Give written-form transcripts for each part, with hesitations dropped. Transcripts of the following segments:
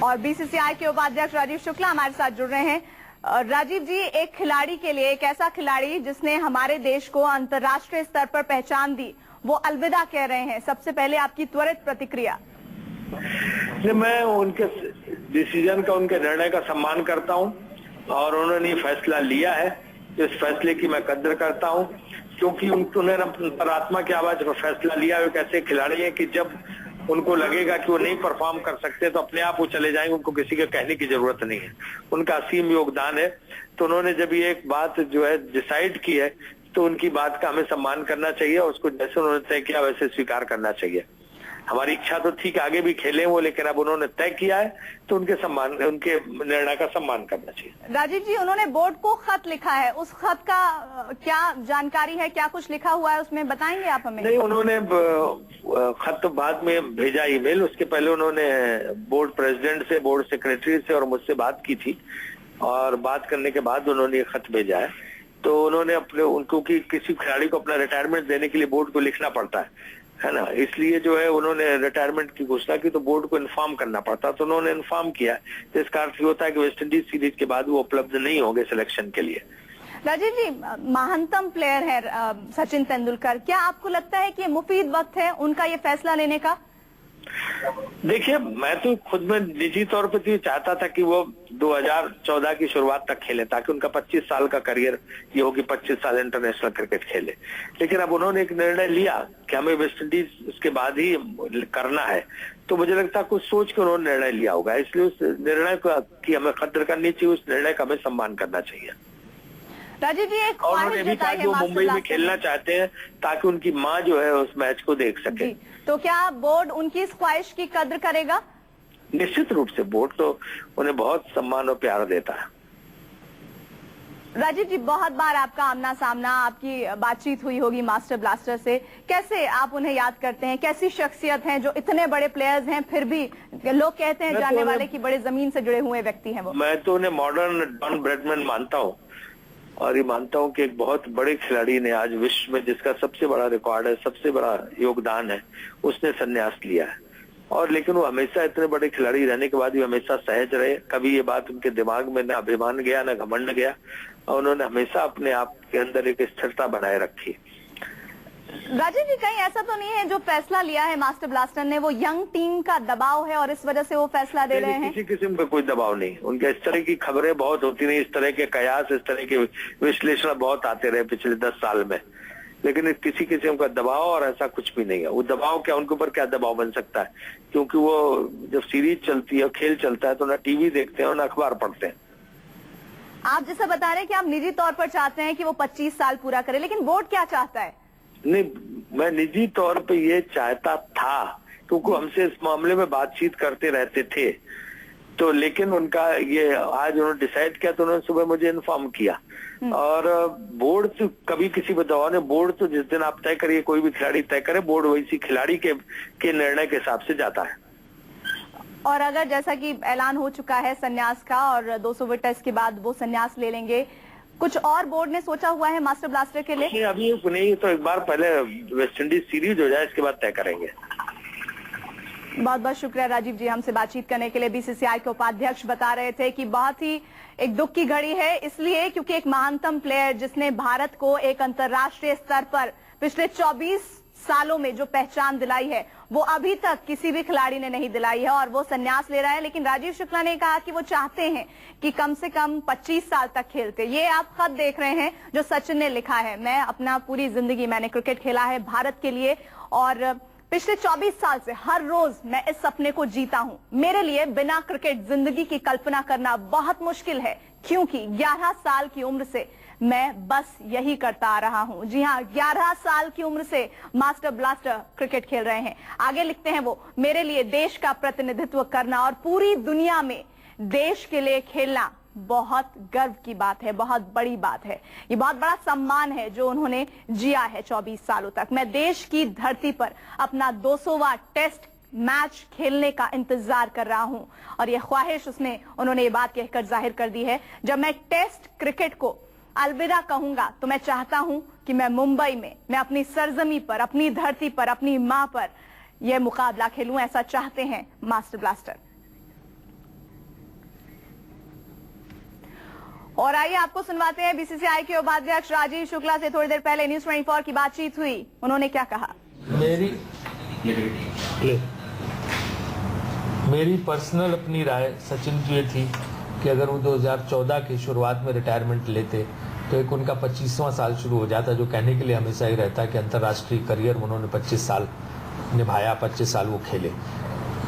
और बीसीसीआई के उपाध्यक्ष राजीव शुक्ला हमारे साथ जुड़ रहे हैं। राजीव जी, एक खिलाड़ी के लिए, एक ऐसा खिलाड़ी जिसने हमारे देश को अंतर्राष्ट्रीय स्तर पर पहचान दी, वो अलविदा कह रहे हैं। सबसे पहले आपकी त्वरित प्रतिक्रिया। मैं उनके डिसीजन का, उनके निर्णय का सम्मान करता हूं और उन्होंने फैसला लिया है। इस फैसले की मैं कद्र करता हूं, क्योंकि उन्होंने अंतरात्मा की आवाज पर फैसला लिया। एक ऐसे खिलाड़ी हैं कि जब उनको लगेगा कि वो नहीं परफॉर्म कर सकते तो अपने आप वो चले जाएंगे, उनको किसी के कहने की जरूरत नहीं है। उनका असीम योगदान है। तो उन्होंने जब ये एक बात जो है डिसाइड की है, तो उनकी बात का हमें सम्मान करना चाहिए। उसको जैसे उन्होंने तय किया वैसे स्वीकार करना चाहिए। हमारी इच्छा तो थी कि आगे भी खेलें वो, लेकिन अब उन्होंने तय किया है तो उनके निर्णय का सम्मान करना चाहिए। राजीव जी, उन्होंने बोर्ड को खत लिखा है, उस खत का क्या जानकारी है, क्या कुछ लिखा हुआ है उसमें, बताएंगे आप हमें? नहीं, उन्होंने खत बाद में भेजा ईमेल। उसके पहले उन्होंने बोर्ड प्रेसिडेंट से, बोर्ड सेक्रेटरी से और मुझसे बात की थी, और बात करने के बाद उन्होंने ये खत भेजा है। तो उन्होंने उनको कि किसी खिलाड़ी को अपना रिटायरमेंट देने के लिए बोर्ड को लिखना पड़ता है ना, इसलिए जो है उन्होंने रिटायरमेंट की घोषणा की तो बोर्ड को इन्फॉर्म करना पड़ता, तो उन्होंने इन्फॉर्म किया। इसका अर्थ होता है कि वेस्ट इंडीज सीरीज के बाद वो उपलब्ध नहीं होंगे सिलेक्शन के लिए। राजीव जी, महानतम प्लेयर है सचिन तेंदुलकर, क्या आपको लगता है कि ये मुफीद वक्त है उनका ये फैसला लेने का? देखिए, मैं तो खुद में निजी तौर पर तो चाहता था कि वो 2014 की शुरुआत तक खेले, ताकि उनका 25 साल का करियर ये हो कि 25 साल इंटरनेशनल क्रिकेट खेले। लेकिन अब उन्होंने एक निर्णय लिया कि हमें वेस्ट इंडीज उसके बाद ही करना है, तो मुझे लगता है कुछ सोच के उन्होंने निर्णय लिया होगा। इसलिए उस निर्णय की हमें कद्र करनी चाहिए, उस निर्णय का हमें सम्मान करना चाहिए। राजीव जी, एक और उन्होंने भी कहा कि वो मुंबई में खेलना चाहते हैं ताकि उनकी माँ जो है उस मैच को देख सके। तो क्या बोर्ड उनकी इस ख्वाहिश की कद्र करेगा? निश्चित रूप से बोर्ड तो उन्हें बहुत सम्मान और प्यार देता है। राजीव जी, बहुत बार आपका आमना सामना, आपकी बातचीत हुई होगी मास्टर ब्लास्टर से। कैसे आप उन्हें याद करते हैं? कैसी शख्सियत हैं जो इतने बड़े प्लेयर्स हैं फिर भी लोग कहते हैं जानने वाले की बड़े जमीन से जुड़े हुए व्यक्ति हैं वो? मैं तो उन्हें मॉडर्न डॉन ब्रैडमैन मानता हूँ, और ये मानता हूँ कि एक बहुत बड़े खिलाड़ी ने आज विश्व में, जिसका सबसे बड़ा रिकॉर्ड है, सबसे बड़ा योगदान है, उसने संन्यास लिया है। और लेकिन वो हमेशा इतने बड़े खिलाड़ी रहने के बाद भी हमेशा सहज रहे। कभी ये बात उनके दिमाग में न अभिमान गया न घमंड गया, और उन्होंने हमेशा अपने आप के अंदर एक स्थिरता बनाए रखी। राजीव जी, कहीं ऐसा तो नहीं है जो फैसला लिया है मास्टर ब्लास्टर ने, वो यंग टीम का दबाव है और इस वजह से वो फैसला दे रहे हैं? किसी किस्म का कोई दबाव नहीं। उनके इस तरह की खबरें बहुत होती नहीं, इस तरह के कयास, इस तरह के विश्लेषण बहुत आते रहे पिछले 10 साल में, लेकिन किसी किस्म का दबाव और ऐसा कुछ भी नहीं है। वो दबाव क्या, उनके ऊपर क्या दबाव बन सकता है, क्योंकि वो जब सीरीज चलती है, खेल चलता है, तो ना टीवी देखते हैं और ना अखबार पढ़ते हैं। आप जैसा बता रहे हैं कि आप निजी तौर पर चाहते हैं कि वो 25 साल पूरा करे, लेकिन बोर्ड क्या चाहता है? नहीं, मैं निजी तौर पे ये चाहता था, क्योंकि हमसे इस मामले में बातचीत करते रहते थे। तो लेकिन उनका ये आज उन्होंने डिसाइड किया, तो उन्होंने सुबह मुझे इन्फॉर्म किया। और बोर्ड तो कभी किसी पर दबाव नहीं। बोर्ड तो जिस दिन आप तय करिए, कोई भी खिलाड़ी तय करे, बोर्ड वैसी खिलाड़ी के निर्णय के हिसाब से जाता है। और अगर जैसा कि ऐलान हो चुका है संन्यास का, और 200वें टेस्ट के बाद वो संन्यास ले लेंगे, कुछ और बोर्ड ने सोचा हुआ है मास्टर ब्लास्टर के लिए? अभी नहीं, तो एक बार पहले वेस्ट इंडीज सीरीज हो जाए, इसके बाद तय करेंगे। बहुत बहुत शुक्रिया राजीव जी, हमसे बातचीत करने के लिए। बीसीसीआई के उपाध्यक्ष बता रहे थे कि बहुत ही एक दुख की घड़ी है, इसलिए क्योंकि एक महानतम प्लेयर जिसने भारत को एक अंतर्राष्ट्रीय स्तर पर पिछले 24 सालों में जो पहचान दिलाई है, वो अभी तक किसी भी खिलाड़ी ने नहीं दिलाई है, और वो संन्यास ले रहा है। लेकिन राजीव शुक्ला ने कहा कि वो चाहते हैं कि कम से कम 25 साल तक खेलते। ये आप खत देख रहे हैं जो सचिन ने लिखा है। मैं अपना पूरी जिंदगी मैंने क्रिकेट खेला है भारत के लिए, और पिछले 24 साल से हर रोज मैं इस सपने को जीता हूं। मेरे लिए बिना क्रिकेट जिंदगी की कल्पना करना बहुत मुश्किल है, क्योंकि 11 साल की उम्र से मैं बस यही करता आ रहा हूं। जी हां, 11 साल की उम्र से मास्टर ब्लास्टर क्रिकेट खेल रहे हैं। आगे लिखते हैं वो, मेरे लिए देश का प्रतिनिधित्व करना और पूरी दुनिया में देश के लिए खेलना बहुत गर्व की बात है, बहुत बड़ी बात है। ये बहुत बड़ा सम्मान है जो उन्होंने जिया है 24 सालों तक। मैं देश की धरती पर अपना 200वां टेस्ट मैच खेलने का इंतजार कर रहा हूं, और ये ख्वाहिश उन्होंने ये बात कहकर जाहिर कर दी है। जब मैं टेस्ट क्रिकेट को अलविदा कहूंगा तो मैं चाहता हूं कि मैं मुंबई में, मैं अपनी सरजमी पर, अपनी धरती पर, अपनी मां पर यह मुकाबला खेलूं। ऐसा चाहते हैं मास्टर ब्लास्टर। और आइए आपको सुनवाते हैं बीसीसीआई के उपाध्यक्ष राजीव शुक्ला से थोड़ी देर पहले न्यूज 24 की बातचीत हुई, उन्होंने क्या कहा। मेरी पर्सनल अपनी राय सचिन की ये थी कि अगर वो 2014 की शुरुआत में रिटायरमेंट लेते तो एक उनका 25वां साल शुरू हो जाता, जो कहने के लिए हमेशा ही रहता है कि अंतर्राष्ट्रीय करियर में उन्होंने 25 साल निभाया, 25 साल वो खेले।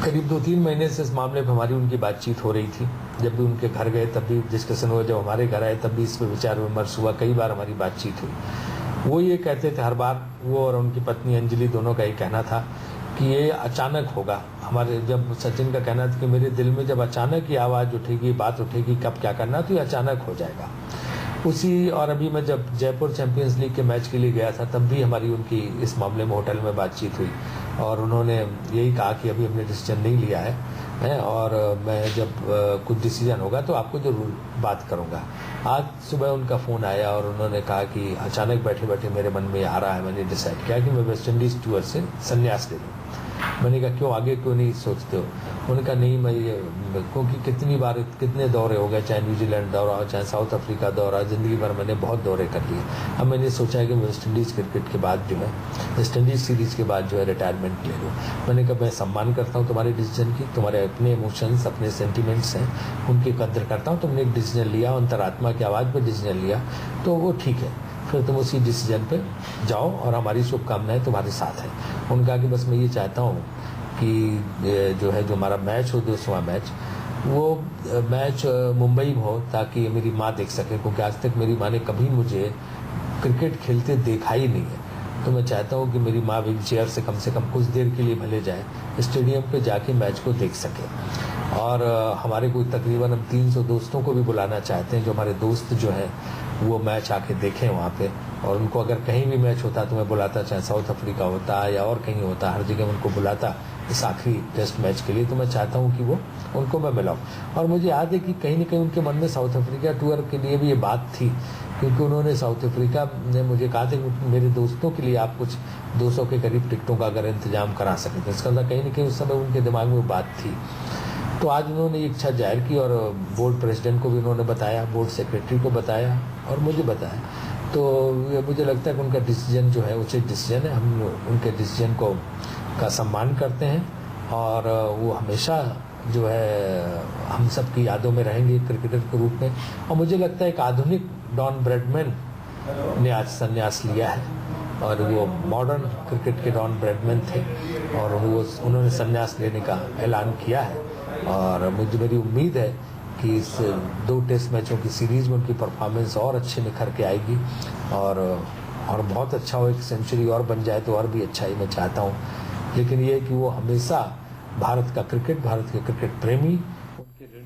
करीब 2-3 महीने से इस मामले पर हमारी उनकी बातचीत हो रही थी। जब भी उनके घर गए तब भी डिस्कशन हुआ, जब हमारे घर आए तब भी इस पर विचार विमर्श हुआ, कई बार हमारी बातचीत हुई। वो ये कहते थे हर बार, वो और उनकी पत्नी अंजलि दोनों का ये कहना था कि ये अचानक होगा। हमारे जब सचिन का कहना था कि मेरे दिल में जब अचानक ये आवाज़ उठेगी, बात उठेगी कब क्या करना, तो ये अचानक हो जाएगा। उसी और अभी मैं जब जयपुर चैंपियंस लीग के मैच के लिए गया था तब भी हमारी उनकी इस मामले में होटल में बातचीत हुई और उन्होंने यही कहा कि अभी हमने डिसीजन नहीं लिया है और मैं जब कुछ डिसीजन होगा तो आपको जरूर बात करूंगा। आज सुबह उनका फ़ोन आया और उन्होंने कहा कि अचानक बैठे बैठे मेरे मन में आ रहा है, मैंने डिसाइड किया कि मैं वेस्ट इंडीज़ टूर से संन्यास ले लूँ। मैंने कहा क्यों, आगे क्यों नहीं सोचते हो? उन्होंने कहा नहीं, मैं ये क्योंकि कितनी बार कितने दौरे हो गए, चाहे न्यूजीलैंड दौरा हो चाहे साउथ अफ्रीका दौरा, ज़िंदगी भर मैंने बहुत दौरे कर लिए। अब मैंने सोचा है कि वेस्ट इंडीज़ क्रिकेट के बाद जो है, वेस्ट इंडीज़ सीरीज़ के बाद जो है रिटायरमेंट ले लूँ। मैंने कहा मैं सम्मान करता हूँ तुम्हारे डिसीजन की, तुम्हारे अपने इमोशंस अपने सेंटिमेंट्स हैं, उनकी कदर करता हूँ। तुमने एक डिसीजन लिया, अंतरात्मा की आवाज़ पर डिसीजन लिया तो वो ठीक है, फिर तुम उसी डिसीजन पे जाओ और हमारी शुभकामनाएं तुम्हारे साथ है। उन्होंने कहा कि बस मैं ये चाहता हूँ कि जो है जो हमारा मैच हो 200वां मैच, वो मैच मुंबई में हो ताकि मेरी माँ देख सके, क्योंकि आज तक मेरी माँ ने कभी मुझे क्रिकेट खेलते देखा ही नहीं है। तो मैं चाहता हूँ कि मेरी माँ व्हील चेयर से कम कुछ देर के लिए भले जाए, स्टेडियम पे जाके मैच को देख सके। और हमारे कोई तकरीबन हम 300 दोस्तों को भी बुलाना चाहते हैं, जो हमारे दोस्त जो हैं वो मैच आके देखें वहाँ पे, और उनको अगर कहीं भी मैच होता तो मैं बुलाता, चाहे साउथ अफ्रीका होता या और कहीं होता, हर जगह उनको बुलाता इस आखिरी टेस्ट मैच के लिए। तो मैं चाहता हूँ कि वो उनको मैं मिलाऊँ। और मुझे याद है कि कहीं न कहीं उनके मन में साउथ अफ्रीका टूर के लिए भी ये बात थी, क्योंकि उन्होंने साउथ अफ्रीका ने मुझे कहा था कि मेरे दोस्तों के लिए आप कुछ 200 के करीब टिकटों का अगर इंतजाम करा सकें। तो इसका कहीं न कहीं उस समय उनके दिमाग में वो बात थी। तो आज उन्होंने इच्छा जाहिर की और बोर्ड प्रेसिडेंट को भी उन्होंने बताया, बोर्ड सेक्रेटरी को बताया और मुझे बताया। तो मुझे लगता है कि उनका डिसीजन जो है उचित डिसीजन है। हम उनके डिसीजन का सम्मान करते हैं और वो हमेशा जो है हम सब की यादों में रहेंगे क्रिकेटर के रूप में। और मुझे लगता है एक आधुनिक डॉन ब्रैडमैन ने आज संन्यास लिया है और वो मॉडर्न क्रिकेट के डॉन ब्रैडमैन थे और उन्होंने संन्यास लेने का ऐलान किया है। और मेरी उम्मीद है कि इस 2 टेस्ट मैचों की सीरीज़ में उनकी परफॉर्मेंस और अच्छे निखर के आएगी और बहुत अच्छा हो, एक सेंचुरी और बन जाए तो और भी अच्छा ही मैं चाहता हूँ। लेकिन ये है कि वो हमेशा भारत के क्रिकेट प्रेमी